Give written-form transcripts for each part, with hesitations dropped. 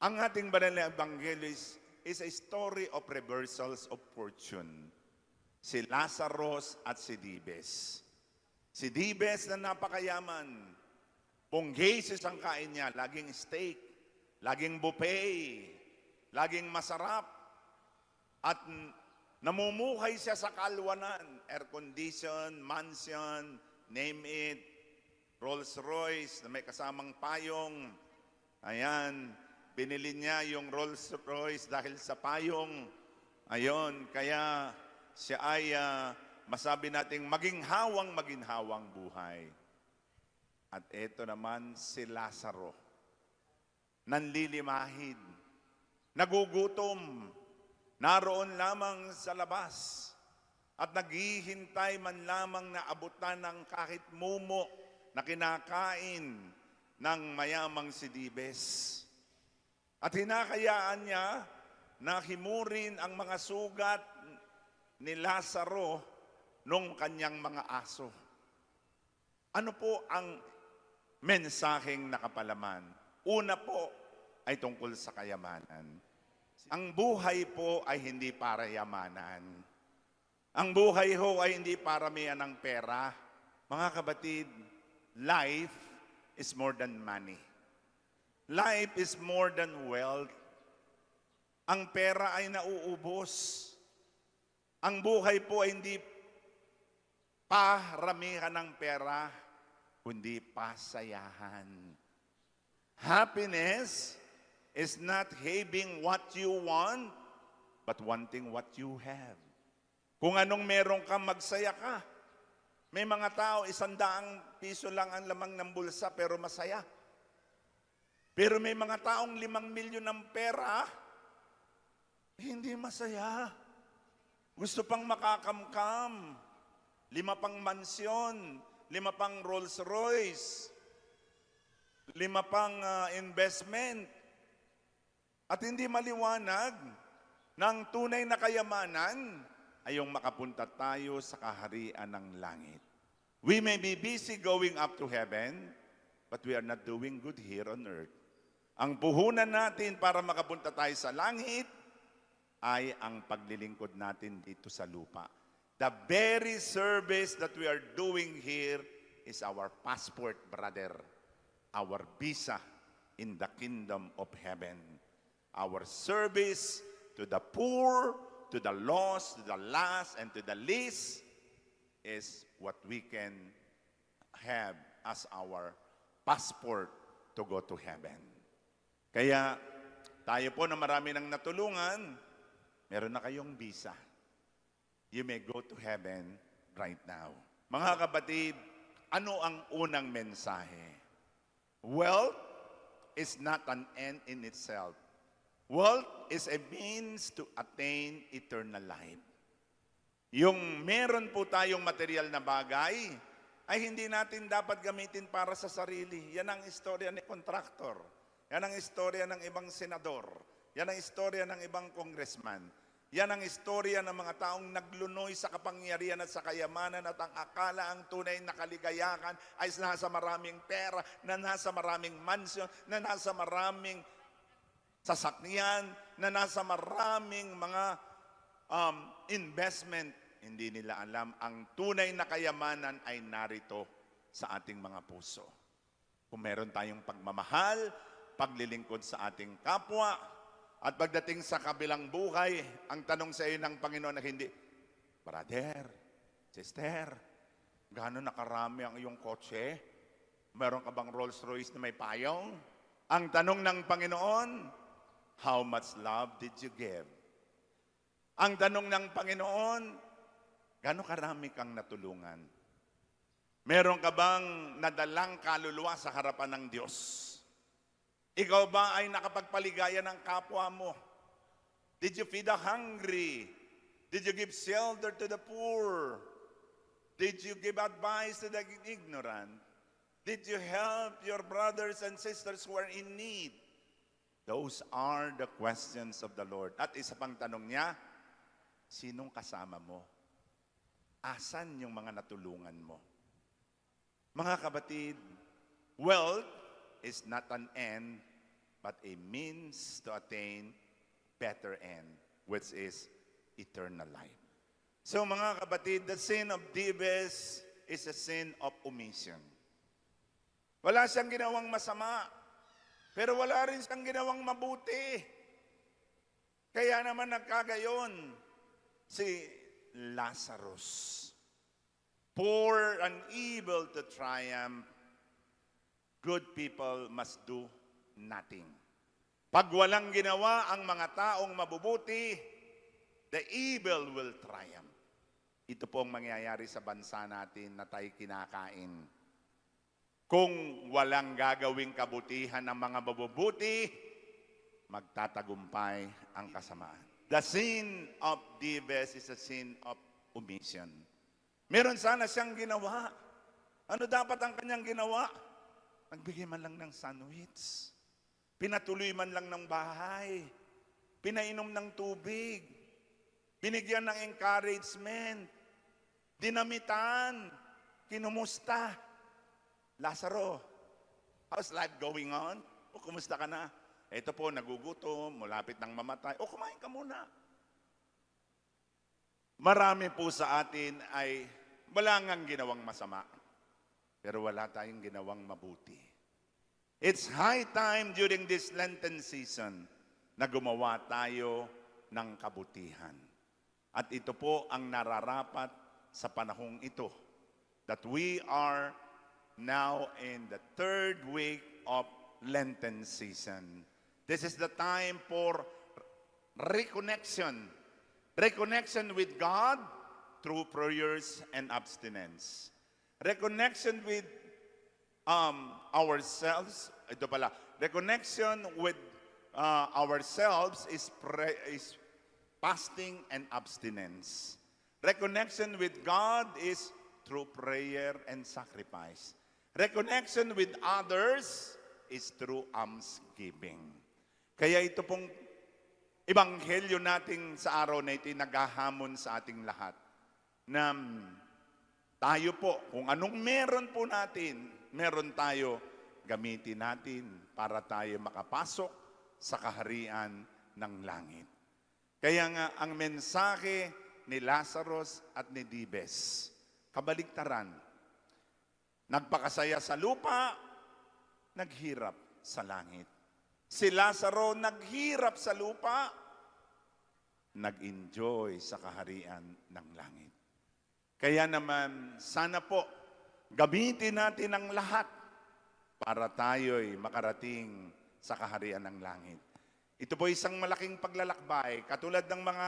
Ang ating banal na ebanghelyo is a story of reversals of fortune. Si Lazarus at si Dibes. Si Dibes na napakayaman, punggesis ang kain niya, laging steak, laging buffet, laging masarap, at namumuhay siya sa kalwanan, air condition, mansion, name it, Rolls Royce na may kasamang payong. Ayan, binili niya yung Rolls Royce dahil sa payong. Ayon, kaya siya ay masabi nating maginhawang buhay. At ito naman si Lazaro, nanlilimahid, nagugutom, naroon lamang sa labas, at naghihintay man lamang na abutan ng kahit mumo na kinakain ng mayamang si Dibes. At hinakayaan niya na himurin ang mga sugat ni Lazaro nung kanyang mga aso. Ano po ang mensaheng nakapalaman? Una po ay tungkol sa kayamanan. Ang buhay po ay hindi para yamanan. Ang buhay ho ay hindi para miyan ng pera. Mga kabatid, life is more than money. Life is more than wealth. Ang pera ay nauubos. Ang buhay po ay hindi paramihan ng pera, kundi pasayahan. Happiness is not having what you want, but wanting what you have. Kung anong meron ka, magsaya ka. May mga tao, 100 piso lang ang lamang ng bulsa, pero masaya. Pero may mga taong 5 milyon ng pera, hindi masaya. Gusto pang makakamkam. 5 pang mansyon, 5 pang Rolls Royce, 5 pang investment. At hindi maliwanag ng tunay na kayamanan ay yung makapunta tayo sa kaharian ng langit. We may be busy going up to heaven, but we are not doing good here on earth. Ang puhunan natin para makapunta tayo sa langit ay ang paglilingkod natin dito sa lupa. The very service that we are doing here is our passport, brother. Our visa in the kingdom of heaven. Our service to the poor, to the lost, to the last, and to the least is what we can have as our passport to go to heaven. Kaya tayo po na marami nang natulungan, meron na kayong visa. You may go to heaven right now. Mga kapatid, ano ang unang mensahe? Wealth is not an end in itself. Wealth is a means to attain eternal life. Yung meron po tayong material na bagay, ay hindi natin dapat gamitin para sa sarili. Yan ang istorya ni kontraktor. Yan ang istorya ng ibang senador. Yan ang istorya ng ibang congressman. Yan ang istorya ng mga taong naglunoy sa kapangyarihan at sa kayamanan at ang akala ang tunay na kaligayahan ay nasa maraming pera, na nasa maraming mansyon, na nasa maraming sasakyan, na nasa maraming mga investment. Hindi nila alam ang tunay na kayamanan ay narito sa ating mga puso. Kung meron tayong pagmamahal, paglilingkod sa ating kapwa, at pagdating sa kabilang buhay, ang tanong sa iyo ng Panginoon na hindi, brother, sister, gaano nakarami ang iyong kotse? Meron ka bang Rolls Royce na may payong? Ang tanong ng Panginoon, how much love did you give? Ang tanong ng Panginoon, gaano karami kang natulungan? Meron ka bang nadalang kaluluwa sa harapan ng Diyos? Ikaw ba ay nakapagpaligaya ng kapwa mo? Did you feed the hungry? Did you give shelter to the poor? Did you give advice to the ignorant? Did you help your brothers and sisters who are in need? Those are the questions of the Lord. At isa pang tanong niya, sinong kasama mo? Asan yung mga natulungan mo? Mga kapatid, wealth is not an end, but a means to attain better end, which is eternal life. So mga kapatid, the sin of Dives is a sin of omission. Wala siyang ginawang masama, pero wala rin siyang ginawang mabuti. Kaya naman nagkagayon si Lazarus. For an evil to triumph, good people must do nothing. Pag walang ginawa ang mga taong mabubuti, the evil will triumph. Ito po ang mangyayari sa bansa natin na tayo kinakain. Kung walang gagawing kabutihan ng mga mabubuti, magtatagumpay ang kasamaan. The sin of Dives is a sin of omission. Meron sana siyang ginawa. Ano dapat ang kanyang ginawa? Nagbigay man lang ng sandwich. Pinatuloy man lang ng bahay. Pinainom ng tubig. Binigyan ng encouragement. Dinamitan. Kinumusta. Lazaro, how's life going on? O kumusta ka na? Ito po, nagugutom, malapit ng mamatay. O kumain ka muna. Marami po sa atin ay wala ngang ginawang masama. Pero wala tayong ginawang mabuti. It's high time during this Lenten season na gumawa tayo ng kabutihan. At ito po ang nararapat sa panahong ito. That we are now in the third week of Lenten season. This is the time for reconnection. Reconnection with God through prayers and abstinence. Reconnection with ourselves. Ito pala. Reconnection with ourselves is fasting and abstinence. Reconnection with God is through prayer and sacrifice. Reconnection with others is through almsgiving. Kaya ito pong ebanghelyo nating sa araw na ito naghahamon sa ating lahat na tayo po, kung anong meron po natin, meron tayo, gamitin natin para tayo makapasok sa kaharian ng langit. Kaya nga, ang mensahe ni Lazarus at ni Dives, kabaligtaran. Nagpakasaya sa lupa, naghirap sa langit. Si Lazaro naghirap sa lupa, nag-enjoy sa kaharian ng langit. Kaya naman, sana po, gamitin natin ang lahat para tayo'y makarating sa kaharian ng langit. Ito po isang malaking paglalakbay, katulad ng mga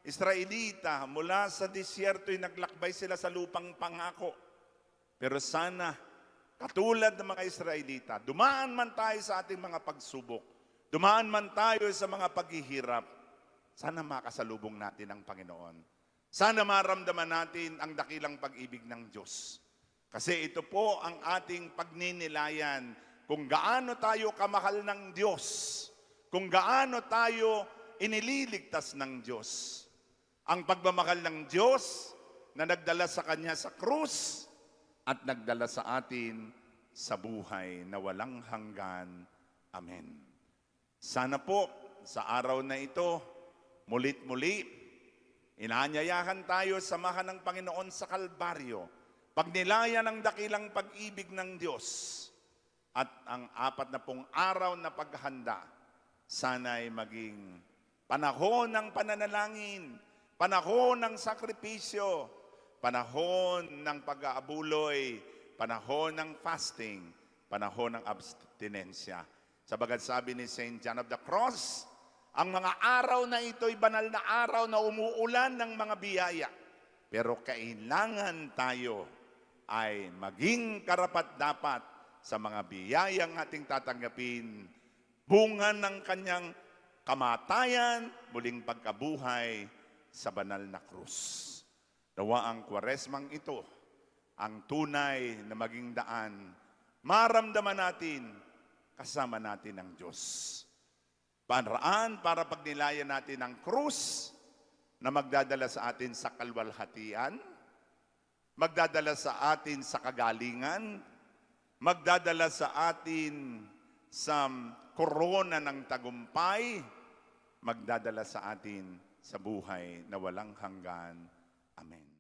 Israelita, mula sa disyerto'y naglakbay sila sa lupang pangako. Pero sana, katulad ng mga Israelita, dumaan man tayo sa ating mga pagsubok, dumaan man tayo sa mga paghihirap, sana makasalubong natin ang Panginoon. Sana maramdaman natin ang dakilang pag-ibig ng Diyos. Kasi ito po ang ating pagninilayan kung gaano tayo kamahal ng Diyos, kung gaano tayo inililigtas ng Diyos. Ang pagmamahal ng Diyos na nagdala sa Kanya sa krus at nagdala sa atin sa buhay na walang hanggan. Amen. Sana po sa araw na ito, mulit-muli, inaanyayahan tayo samahan ng Panginoon sa Kalbaryo, pagnilayan ng dakilang pag-ibig ng Diyos at ang 40 araw na paghanda, sana'y maging panahon ng pananalangin, panahon ng sakripisyo, panahon ng pag-aabuloy, panahon ng fasting, panahon ng abstinensya. Sabagat sabi ni St. John of the Cross, ang mga araw na ito'y banal na araw na umuulan ng mga biyaya. Pero kailangan tayo ay maging karapat-dapat sa mga biyayang ating tatanggapin, bunga ng kanyang kamatayan, muling pagkabuhay sa banal na krus. Nawa ang Kwaresmang ito, ang tunay na maging daan, maramdaman natin, kasama natin ang Diyos. Paraan para pagnilayan natin ang krus na magdadala sa atin sa kalwalhatian, magdadala sa atin sa kagalingan, magdadala sa atin sa korona ng tagumpay, magdadala sa atin sa buhay na walang hanggan. Amen.